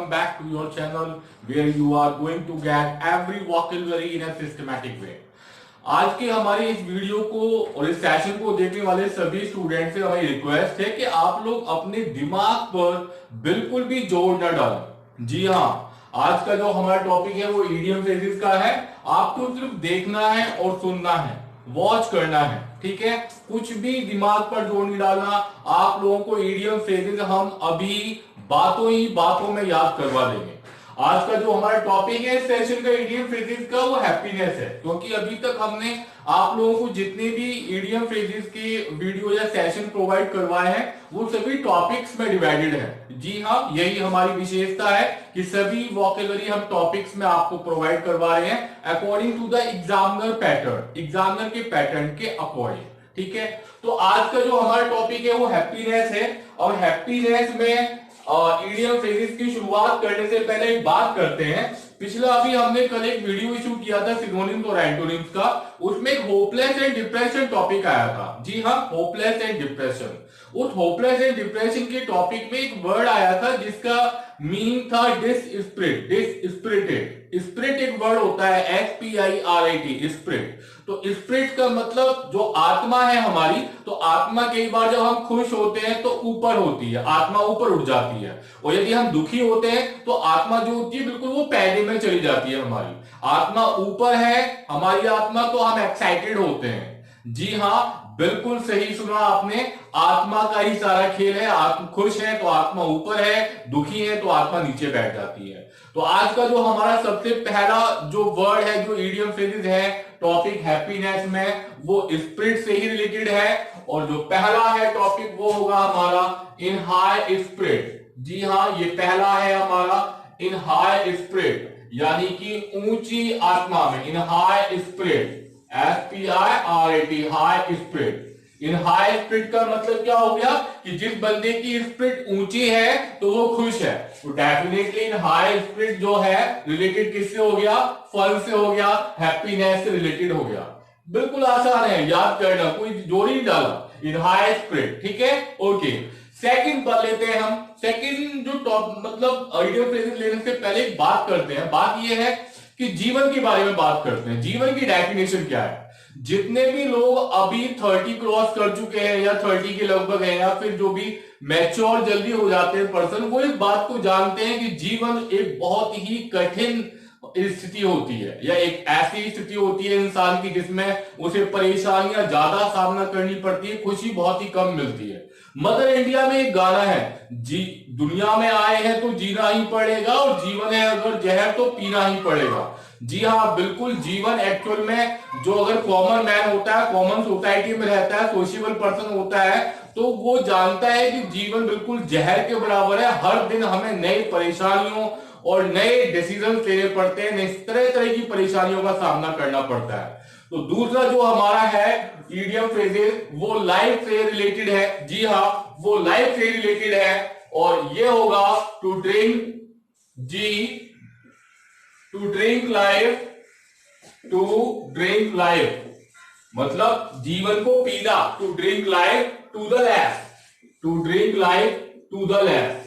welcome back to your channel where you are going to get every vocabulary in a systematic way. आज के हमारे इस video को और इस सेशन को देखने वाले सभी स्टूडेंट से हमारी रिक्वेस्ट है कि आप लोग अपने दिमाग पर बिल्कुल भी जोर न डालें। जी हाँ, आज का जो हमारा टॉपिक है वो इडियम फ्रेजेस का है। आपको सिर्फ देखना है और सुनना है, वॉच करना है, ठीक है। कुछ भी दिमाग पर जोर नहीं डालना। आप लोगों को इडियम फ्रेजेस हम अभी बातों ही बातों में याद करवा देंगे। आज का जो हमारा टॉपिक है सेशन का इडियम फ्रेजेस का वो हैप्पीनेस है, क्योंकि अभी तक हमने आप लोगों को जितने भी इडियम फ्रेजेस के वीडियो या सेशन प्रोवाइड करवाए हैं वो सभी टॉपिक्स में डिवाइडेड है। जी हाँ, यही हमारी विशेषता है कि सभी वोकैबुलरी हम टॉपिक्स में आपको प्रोवाइड करवा रहे हैं according to the examiner pattern, examiner के पैटर्न के अकॉर्डिंग, ठीक है। तो आज का जो हमारा टॉपिक है वो हैप्पीनेस है, और हैप्पीनेस में इडियम फ्रेजेस की शुरुआत करने से पहले एक बात करते हैं। पिछला अभी हमने कल एक वीडियो इशू किया था सिनोनिम्स और एंटोनिम्स का, उसमें एक होपलेस एंड डिप्रेशन टॉपिक आया था। जी हाँ, होपलेस एंड डिप्रेशन। उस होपलेस एंड डिप्रेशन के टॉपिक में एक वर्ड आया था जिसका मीनिंग था डिस्पिरिट, डिस्पिरिटेड। स्पिरिट एक वर्ड होता है SPIRIT, स्पिरिट। तो स्पिरिट का मतलब जो आत्मा है हमारी, तो आत्मा कई बार जब हम खुश होते हैं तो ऊपर होती है, आत्मा ऊपर उठ जाती है, और यदि हम दुखी होते हैं तो आत्मा जो होती है बिल्कुल वो पैदे में चली जाती है। हमारी आत्मा ऊपर है, हमारी आत्मा, तो हम एक्साइटेड होते हैं। जी हाँ, बिल्कुल सही सुना आपने, आत्मा का ही सारा खेल है। आत्मा खुश है तो आत्मा ऊपर है, दुखी है तो आत्मा नीचे बैठ जाती है। तो आज का जो हमारा सबसे पहला जो वर्ड है, जो इडियम फ्रेजेस है टॉपिक हैप्पीनेस में, वो स्पिरिट से ही रिलेटेड है। और जो पहला है टॉपिक वो होगा हमारा इन हाई स्पिरिट। जी हाँ, ये पहला है हमारा इन हाई स्पिरिट, यानी कि ऊंची आत्मा में, इन high spirit, SPIRIT, high spirit. इन हाई स्पिरिट का मतलब क्या हो गया कि जिस बंदे की स्पिरिट ऊंची है तो वो खुश है, तो डेफिनेटली इन हाई स्पिरिट जो है रिलेटेड किससे हो गया? फन से हो गया, हैप्पीनेस से रिलेटेड हो गया। बिल्कुल आसान है याद करना, कोई जोर ही नहीं डाला। इन हाई स्पिरिट, ठीक है, ओके। सेकंड पढ़ लेते हैं हम। सेकंड जो टॉप मतलब इडियम फ्रेजेस लेने से पहले एक बात करते हैं। बात यह है कि जीवन के बारे में बात करते हैं। जीवन की डेफिनेशन क्या है? जितने भी लोग अभी 30 क्रॉस कर चुके हैं या 30 के लगभग हैं, या फिर जो भी मैच्योर जल्दी हो जाते हैं पर्सन, वो इस बात को जानते हैं कि जीवन एक बहुत ही कठिन स्थिति होती है, या एक ऐसी स्थिति होती है इंसान की जिसमें उसे परेशानियां ज्यादा सामना करनी पड़ती है, खुशी बहुत ही कम मिलती है। मदर इंडिया में एक गाना है, जी दुनिया में आए हैं तो जीना ही पड़ेगा, और जीवन है अगर जहर तो पीना ही पड़ेगा। जी हाँ, बिल्कुल। जीवन एक्चुअल में जो अगर कॉमन मैन होता है, कॉमन सोसाइटी में रहता है, सोशल पर्सन होता है, तो वो जानता है कि जीवन बिल्कुल जहर के बराबर है। हर दिन हमें नई परेशानियों और नए डिसीजन लेने पड़ते हैं, नई तरह तरह की परेशानियों का सामना करना पड़ता है। तो दूसरा जो हमारा है इडियम फ्रेजेस, वो लाइफ से रिलेटेड है। जी हाँ, वो लाइफ से रिलेटेड है, और ये होगा टू ड्रिंक, जी to drink life, to drink life मतलब जीवन को पीना। To drink life to the lees, to drink life to the lees.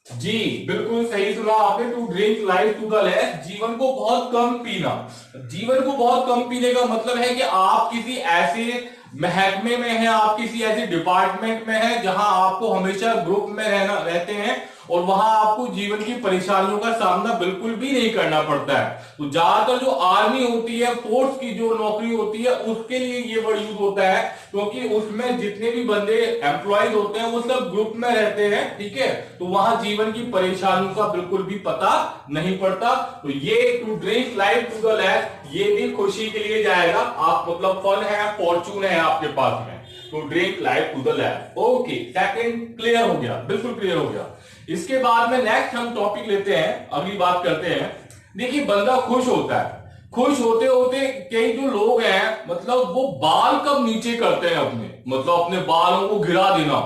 जी बिल्कुल सही सुना आपने, to drink life to the lees, जीवन को बहुत कम पीना। जीवन को बहुत कम पीने का मतलब है कि आप किसी ऐसे महकमे में हैं, आप किसी ऐसे डिपार्टमेंट में हैं जहां आपको हमेशा ग्रुप में रहते हैं, और वहां आपको जीवन की परेशानियों का सामना बिल्कुल भी नहीं करना पड़ता है। तो ज्यादातर जो आर्मी होती है, फोर्स की जो नौकरी होती है, उसके लिए ये वर्ड यूज होता है, क्योंकि उसमें जितने भी बंदे एम्प्लॉयज होते हैं वो सब ग्रुप में रहते हैं, ठीक है। तो वहां जीवन की परेशानियों का बिल्कुल भी पता नहीं पड़ता। तो ये to drink life to the lees, ये भी खुशी के लिए जाएगा। आप मतलब फन है, फॉर्चून है आपके पास में, to drink life to the lees. Okay, second clear हो गया, बिल्कुल क्लियर हो गया। इसके बाद में नेक्स्ट हम टॉपिक लेते हैं, अगली बात करते हैं। देखिए, बंदा खुश होता है, खुश होते होते कई जो लोग हैं मतलब वो बाल कब नीचे करते हैं अपने, मतलब अपने बालों को गिरा देना,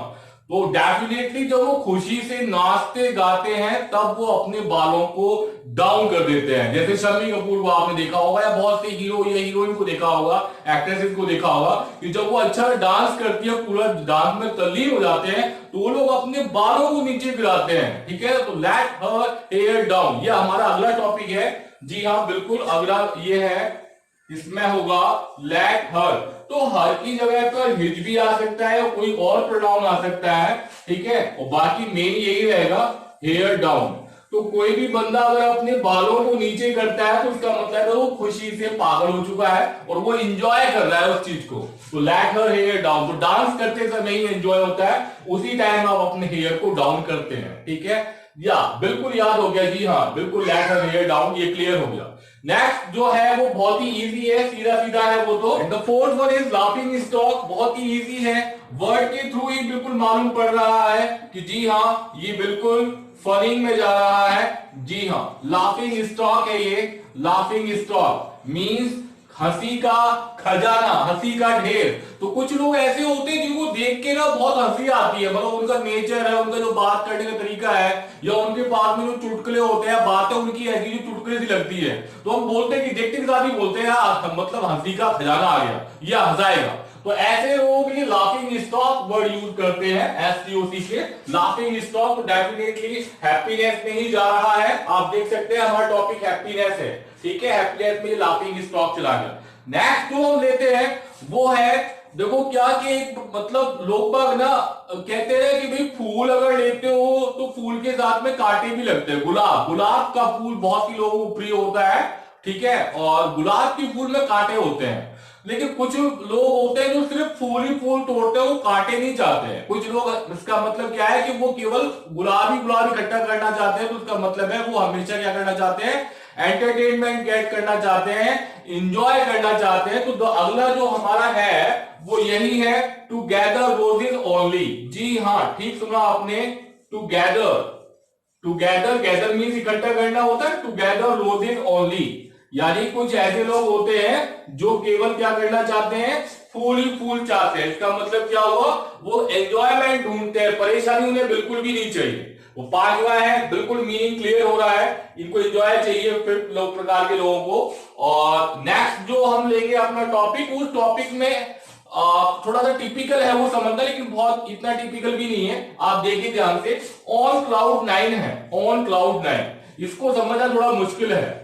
तो डेफिनेटली जब वो खुशी से नाचते गाते हैं तब वो अपने बालों को डाउन कर देते हैं। जैसे शम्मी कपूर को आपने देखा होगा या बहुत से हीरो या हीरोइन को देखा होगा, एक्ट्रेसेस को देखा होगा कि जब वो अच्छा डांस करती है, पूरा डांस में तल्लीन हो जाते हैं, तो वो लोग अपने बालों को नीचे गिराते हैं। ठीक है, तो लेट हर हेयर डाउन, ये हमारा अगला टॉपिक है। जी हाँ बिल्कुल, अगला ये है, इसमें होगा लेट हर। तो हर की जगह पर हिज भी आ सकता है, कोई और प्रोनाउन आ सकता है। ठीक है, और बाकी मेन यही रहेगा हेयर डाउन। तो कोई भी बंदा अगर अपने बालों को नीचे करता है तो उसका मतलब है वो खुशी से पागल हो चुका है और वो एंजॉय कर रहा है उस चीज को। तो लेट हर हेयर डाउन, तो डांस करते समय ही एंजॉय होता है, उसी टाइम आप अपने हेयर को डाउन करते हैं। ठीक है, या बिल्कुल याद हो गया, जी हाँ बिल्कुल, लेट हर हेयर डाउन, ये क्लियर हो गया। नेक्स्ट जो है वो बहुत ही इजी है, सीधा सीधा है वो। तो the fourth one is laughing stock, बहुत ही इजी है, वर्ड के थ्रू ही बिल्कुल मालूम पड़ रहा है कि जी हाँ ये बिल्कुल फनिंग में जा रहा है। जी हाँ, लाफिंग स्टॉक है ये। लाफिंग स्टॉक मींस हंसी का खजाना, हंसी का ढेर। तो कुछ लोग ऐसे होते हैं जिनको देख के ना बहुत हंसी आती है, मतलब उनका नेचर है, उनका जो बात करने का तरीका है, या उनके पास में जो चुटकुले होते हैं, बातें उनकी ऐसी जो चुटकुले सी लगती है, तो हम बोलते हैं कि देखते के साथ ही बोलते हैं यार मतलब हंसी का खजाना आ गया, या हंसाएगा। तो ऐसे लोगों के लिए लाफिंग स्टॉक वर्ड यूज करते हैं, STOC के। लाफिंग स्टॉक डेफिनेटली हैप्पीनेस में ही जा रहा है। आप देख सकते हैं हमारा टॉपिक हैप्पीनेस है। ठीक है, हैप्पीनेस में लाफिंग स्टॉक चला गया। नेक्स्ट जो हम लेते हैं वो है, देखो क्या कि एक मतलब लोग बाग ना कहते हैं कि भाई फूल अगर लेते हो तो फूल के साथ में कांटे भी लगते हैं। गुलाब, गुलाब का फूल बहुत सी लोगों को प्रिय होता है। ठीक है, और गुलाब के फूल में कांटे होते हैं, लेकिन कुछ लोग होते हैं जो सिर्फ फूल ही फूल तोड़ते हैं, वो कांटे नहीं चाहते हैं। कुछ लोग, इसका मतलब क्या है कि वो केवल गुलाब इकट्ठा करना चाहते हैं। तो उसका मतलब है वो हमेशा क्या करना चाहते हैं, एंटरटेनमेंट गेट करना चाहते हैं, इंजॉय करना चाहते हैं। तो अगला जो हमारा है वो यही है, टू गैदर रोजेज ओनली। जी हाँ, ठीक सुना आपने, to gather. To gather, gather means इकट्ठा करना होता है, टू गैदर रोजेज ओनली, यानी कुछ ऐसे लोग होते हैं जो केवल क्या करना चाहते हैं, फूल ही फूल चाहते हैं। इसका मतलब क्या हुआ, वो एंजॉयमेंट ढूंढते हैं, परेशानी उन्हें बिल्कुल भी नहीं चाहिए। वो पांचवा है, बिल्कुल मीनिंग क्लियर हो रहा है, इनको एंजॉय चाहिए फिर लोग प्रकार के लोगों को। और नेक्स्ट जो हम लेंगे अपना टॉपिक, उस टॉपिक में थोड़ा सा टिपिकल है वो समझना, लेकिन बहुत इतना टिपिकल भी नहीं है। आप देखिए ध्यान से, ऑन क्लाउड 9 है, ऑन क्लाउड 9, इसको समझना थोड़ा मुश्किल है,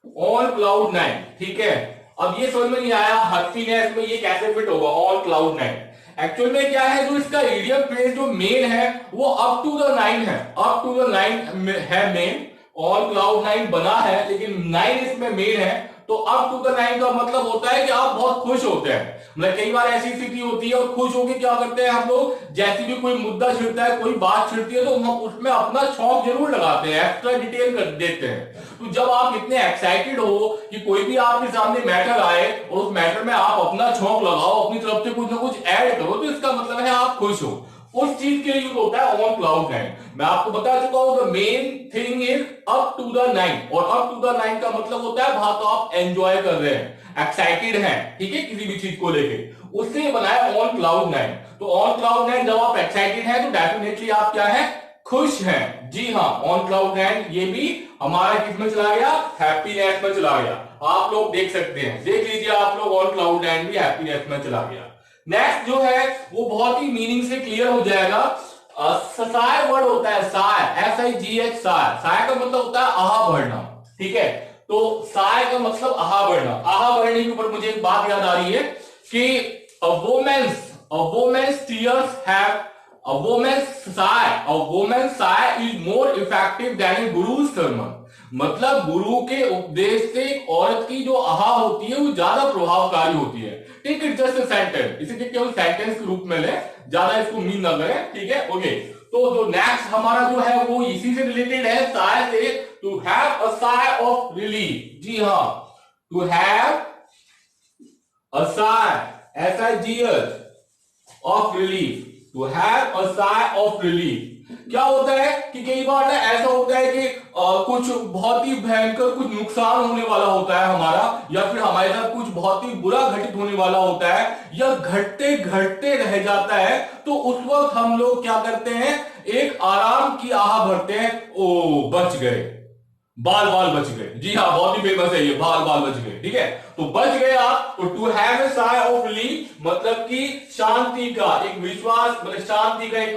ऑन क्लाउड 9। ठीक है, अब ये समझ में नहीं आया हैप्पीनेस में ये कैसे फिट होगा ऑन क्लाउड 9। एक्चुअल में क्या है, जो इसका इडियम फ्रेज जो मेन है वो अप टू द 9 है, अप टू द 9 है मेन। ऑन क्लाउड 9 बना है लेकिन 9 इसमें मेन है। तो अप टू द 9 का मतलब होता है कि आप बहुत खुश होते हैं। मतलब कई बार ऐसी स्थिति होती है और खुश होकर क्या करते हैं हम लोग, जैसे भी कोई मुद्दा छिड़ता है, कोई बात छिड़ती है, तो हम उसमें अपना शौक जरूर लगाते हैं, एक्स्ट्रा डिटेल कर देते हैं। तो जब आप इतने एक्साइटेड हो कि कोई भी आपके सामने मैटर आए और उस मैटर में आप अपना शौक लगाओ, अपनी तरफ से कुछ ना कुछ ऐड करो, तो इसका मतलब है आप खुश हो। उस चीज के लिए यूज होता है ऑन क्लाउड 9। मैं आपको बता चुका हूं, the main thing is up to the 9, और अप टू द 9 का मतलब होता है वहां तो आप एंजॉय कर रहे हैं, एक्साइटेड हैं, ठीक है, किसी भी चीज को लेके, उससे बनाया ऑन क्लाउड 9। तो ऑन क्लाउड 9 जब आप एक्साइटेड हैं तो डेफिनेटली आप क्या है, खुश हैं। जी हाँ, ऑन क्लाउड 9 ये भी हमारा किस में चला गया, हैप्पीनेस में चला गया। आप लोग देख सकते हैं, देख लीजिए आप लोग, ऑन क्लाउड 9 भी हैप्पीनेस में चला गया। नेक्स्ट जो है वो बहुत ही मीनिंग से क्लियर हो जाएगा। साय वर्ड होता है, साय, SIGH, साय। साय का मतलब होता है आहा भरना। ठीक है, तो साय का मतलब आहा भरना। आहा भरने के ऊपर मुझे एक बात याद आ रही है कि a woman's tears have a woman's sigh is more effective than a guru's sermon। मतलब गुरु के उपदेश से एक औरत की जो आहा होती है वो ज्यादा प्रभावकारी होती है। Take it just a sentence, इसे केवल सेंटेंस के रूप में ले, ज्यादा इसको मीन ना करें। ठीक है, ओके। तो जो नेक्स्ट हमारा जो है वो इसी से रिलेटेड है, साय से, to have a sigh of relief. जी हाँ, to have a sigh, SIGH, of relief, to have a sigh of relief. क्या होता है कि कई बार ना ऐसा होता है कि कुछ बहुत ही भयंकर कुछ नुकसान होने वाला होता है हमारा, या फिर हमारे साथ कुछ बहुत ही बुरा घटित होने वाला होता है, या घटते घटते रह जाता है, तो उस वक्त हम लोग क्या करते हैं, एक आराम की आह भरते हैं, ओ बच गए, बाल बाल बच गए। जी हाँ, बहुत ही फेमस है ये, बाल बाल बच गए। ठीक है, तो बच गए आप, तो to have a sigh of relief मतलब कि शांति का एक विश्वास, मतलब शांति का एक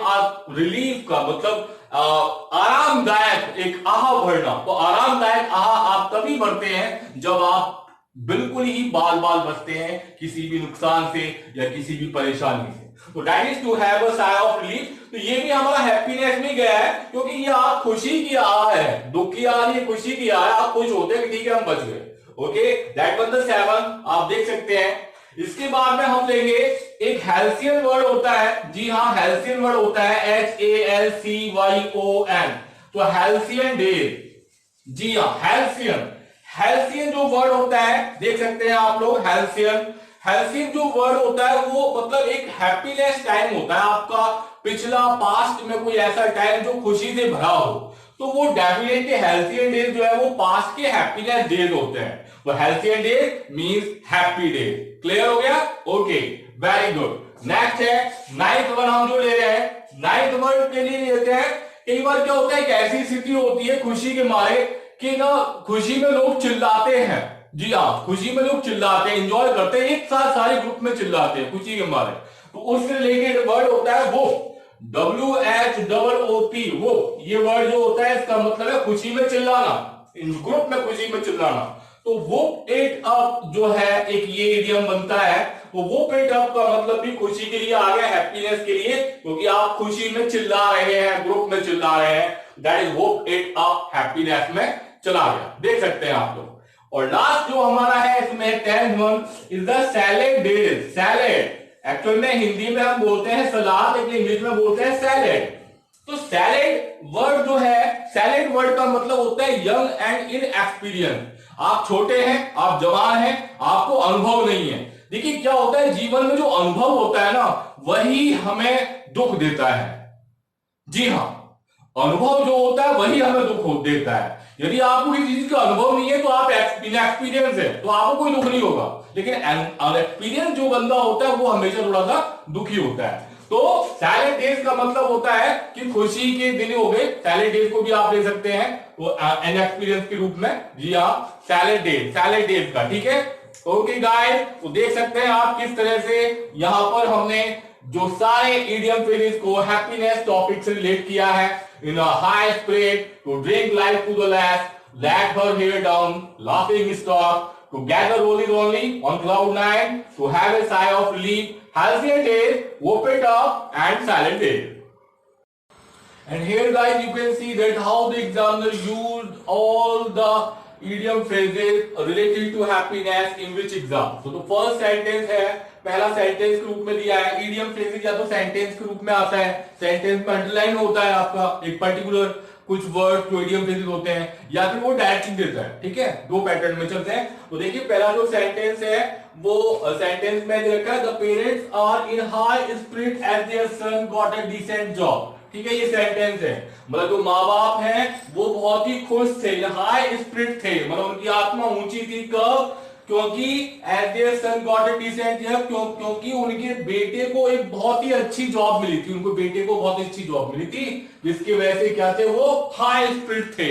रिलीफ का मतलब आरामदायक एक आह भरना। तो आरामदायक आह आप तभी भरते हैं जब आप बिल्कुल ही बाल बाल बचते हैं किसी भी नुकसान से या किसी भी परेशानी से। तो that is to have a sigh of relief. तो ये भी हमारा हैप्पीनेस में गया है, क्योंकि ये आप खुशी की आह है, दुख की आह नहीं, खुशी की आह है। आप खुश होते हैं कि ठीक है हम बच गए। ओके, दैट वाज द 7, आप देख सकते हैं। इसके बाद में हम लेंगे एक हेल्सियन वर्ड होता है। जी हाँ, हेल्सियन वर्ड होता है HALCYON। तो हेल्सियन डे, जी हाँ हेल्सियन, हेल्सियन जो वर्ड होता है देख सकते हैं आप लोग। हेल्सियन, हेल्सियन जो वर्ड होता है वो मतलब एक हैप्पीनेस टाइम होता है आपका, पिछला पास्ट में कोई ऐसा टाइम जो खुशी से भरा हो, तो वो डेफिनेटली हेल्सियन डेज जो है वो पास्ट के हैप्पीनेस डेज होते हैं। तो halcyon day means happy day. Clear हो गया? Okay, very good. नेक्स्ट है 9th वन हम जो ले रहे हैं, 9th वर्ड के लिए लेते हैं। कई बार क्या होता है, एक ऐसी स्थिति होती है खुशी के मारे कि ना खुशी में लोग चिल्लाते हैं। जी हाँ, खुशी में लोग चिल्लाते हैं, एंजॉय करते हैं, एक साथ सारे ग्रुप में चिल्लाते हैं खुशी के मारे। तो उससे रिलेटेड वर्ड होता है वो, WHOOP, वो ये वर्ड जो होता है इसका मतलब है खुशी में चिल्लाना, ग्रुप में खुशी में चिल्लाना। तो वो इट अप जो है एक ये इडियम बनता है। तो वो इट अप का मतलब भी खुशी के लिए आ गया, हैप्पीनेस के लिए, क्योंकि आप खुशी में चिल्ला रहे हैं, ग्रुप में चिल्ला रहे हैं। दैट इज वो इट अप, हैप्पीनेस में चला गया। देख सकते हैं आप लोग। और लास्ट जो हमारा है इसमें 10th one is the salad days. Salad actual में हिंदी में हम बोलते हैं सलाद, लेकिन इंग्लिश में बोलते हैं सैलेड। तो सैलेड वर्ड जो है, सैलेड वर्ड का मतलब होता है यंग एंड इनएक्सपीरियंस। आप छोटे हैं, आप जवान हैं, आपको अनुभव नहीं है। देखिए क्या होता है, जीवन में जो अनुभव होता है ना वही हमें दुख देता है। जी हाँ, अनुभव जो होता है वही हमें दुख देता है। यदि आपको किसी चीज का अनुभव नहीं है तो आप इनएक्सपीरियंस है, तो आपको कोई दुख नहीं होगा। लेकिन अनएक्सपीरियंस जो बंदा होता है वो हमेशा थोड़ा सा दुखी होता है। तो सैलेड डेज का मतलब होता है कि खुशी के दिन हो गए। सैलेड डेज को भी आप ले सकते हैं वो इनएक्सपीरियंस के रूप में। जी हाँ, सैलेड डेज का। ठीक है, ओके गाइस, तो देख सकते हैं आप किस तरह से यहां पर हमने जो सारे इडियम फ्रेजेस को हैप्पीनेस टॉपिक से रिलेट किया है। In a high spirit, to drink life to the last, let her hair down, laughing stock, to gather rolling only on cloud 9, to have a sigh of relief, halcyon days, whoop it up, and silent days. And here guys you can see that how the examiner used all the idiom phrases related to happiness in which exam. So the first sentence है, पहला sentence के रूप में दिया है। Idiom phrases या तो sentence के रूप में आता है, सेंटेंस में अंडरलाइन होता है आपका एक पर्टिकुलर कुछ वर्ड जो इडियम फ्रेजेस होते हैं, या फिर वो डायरेक्टली देता है। ठीक है, दो पैटर्न में चलते हैं। तो देखिए पहला जो सेंटेंस है वो सेंटेंस में देखा है, the parents are in high spirit as their son got a decent job. ठीक है, ये सेंटेंस है, मतलब जो माँ बाप हैं वो बहुत ही खुश थे, हाई स्पिरिट थे, मतलब उनकी आत्मा ऊंची थी। कब? क्योंकि as their son got a decent job, क्योंकि उनके बेटे को एक बहुत ही अच्छी जॉब मिली थी, उनको बेटे को बहुत अच्छी जॉब मिली थी, जिसकी वजह से क्या थे, वो हाई स्पिरिट थे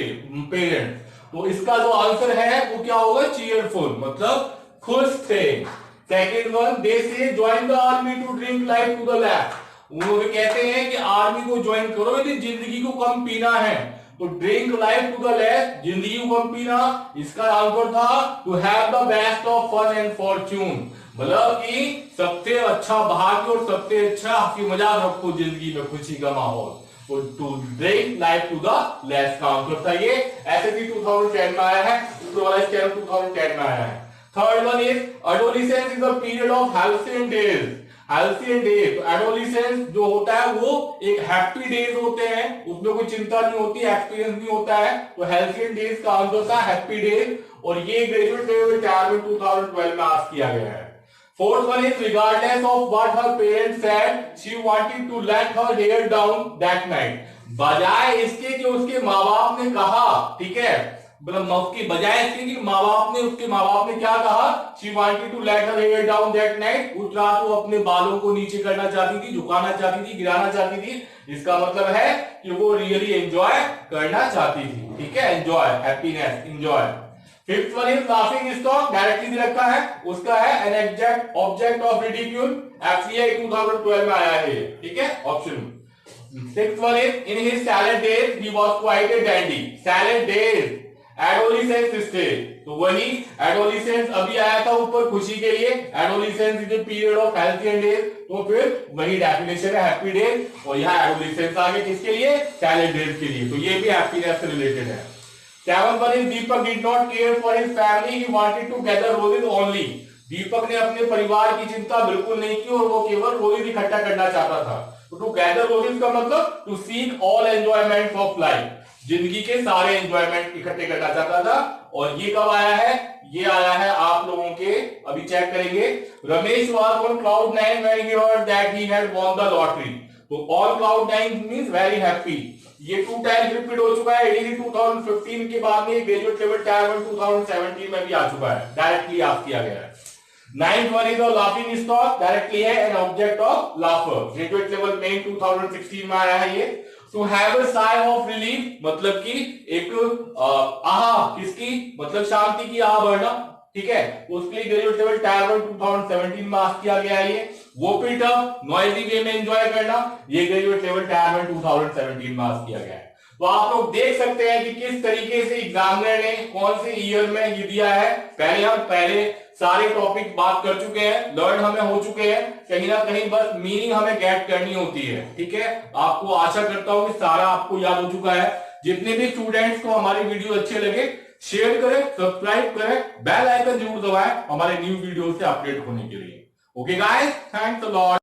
पेरेंट्स। तो इसका जो आंसर है वो क्या होगा, चीयरफुल, मतलब खुश थे। Second one, they say join the army to drink life to the last. उन्होंने कहते हैं कि आर्मी को ज्वाइन करो यदि जिंदगी को कम पीना है। तो drink life to the lees, जिंदगी को कम पीना। इसका आंसर था to have the best of fun and fortune, मतलब कि सबसे अच्छा भाग्य और सबसे अच्छा हंसी मजाक रखो जिंदगी में, खुशी का माहौल। तो to drink life to the lees का आंसर था ये। एसएससी 2010 में आया है, 2010 में आया है। Third one is adolescence is a period of halcyon days. Halcyon days, तो एडोलेसेंस जो होता है वो एक हैप्पी डेज होते हैं, उसमें कोई चिंता नहीं होती, एक्सपीरियंस नहीं होता है। तो हाल्सियन डेज का आंसर था हैप्पी डेज, और ये ग्रेजुएट लेवल में 2012 में आस्क किया गया है। Fourth one is regardless of what her parents said she wanted to let her hair down that night, बजाय इसके कि उसके माँ बाप ने कहा, ठीक है, मतलब उसके बजाय इसके कि उसके माँ बाप ने क्या कहा, she wanted to let her hair down that night, उस रात वो अपने बालों को नीचे करना चाहती थी, झुकाना चाहती थी, गिराना चाहती थी। इसका मतलब है कि वो रियली एंजॉय करना चाहती थी, ठीक है, enjoy, happiness, enjoy. Fifth one is laughing stock, directly दे रखा है, उसका है an exact object of ridicule, FCI 2012 में आया है, ठीक है, option. Sixth one is in his salad days he was quite a dandy. Salad days, adolescence stage. तो वही adolescence अभी आया था ऊपर खुशी के लिए, adolescence is a period of healthy days, तो फिर वही डेफिनेशन है happy days, और यहाँ adolescence आगे किसके लिए, salad days के लिए, तो ये भी happiness से रिलेटेड है। Seventh one is Deepak did not care for his family, he wanted to gather roses only. दीपक ने अपने परिवार की चिंता बिल्कुल नहीं की और वो केवल रोजेज इकट्ठा करना चाहता था। टू गैदर रोजेज का मतलब to seek all enjoyment of life, जिंदगी के सारे एंजॉयमेंट इकट्ठे करना चाहता था। और ये कब आया है, ये आया है आप लोगों के, अभी चेक करेंगे, Ramesh was on cloud 9 when he heard that he had won the lottery. तो on cloud 9 means very happy, ये 2 टाइम्स रिपीट हो चुका है, एडीसी 2015 के बाद में ग्रेजुएट लेवल टायर 1 2017 में भी आ चुका है, डायरेक्टली आप किया गया है। Ninth one is laughing stock, directly है an object of laughter, graduate level में 2016 में आया है ये। To have a sigh of relief, मतलब कि एक आहा, किसकी, मतलब शांति की आह भरना, ठीक है, उसके लिए ग्रेजुएट लेवल टायर 1 2017 में आस्क किया गया है ये। वो पीट अप, नॉइजी वे में एंजॉय करना, ये ग्रेजुएट लेवल टायर 1 2017 में आस्क किया गया है। तो आप लोग देख सकते हैं कि किस तरीके से एग्जामिनर ने कौन से ईयर में ये दिया है। पहले सारे टॉपिक बात कर चुके हैं, लर्न हमें हो चुके हैं, कहीं ना कहीं बस मीनिंग हमें गेट करनी होती है, ठीक है। आपको आशा करता हूं कि सारा आपको याद हो चुका है। जितने भी स्टूडेंट्स को हमारे वीडियो अच्छे लगे, शेयर करें, सब्सक्राइब करें, बेल आइकन जरूर दबाएं हमारे न्यू वीडियो से अपडेट होने के लिए। Okay guys, thanks a lot.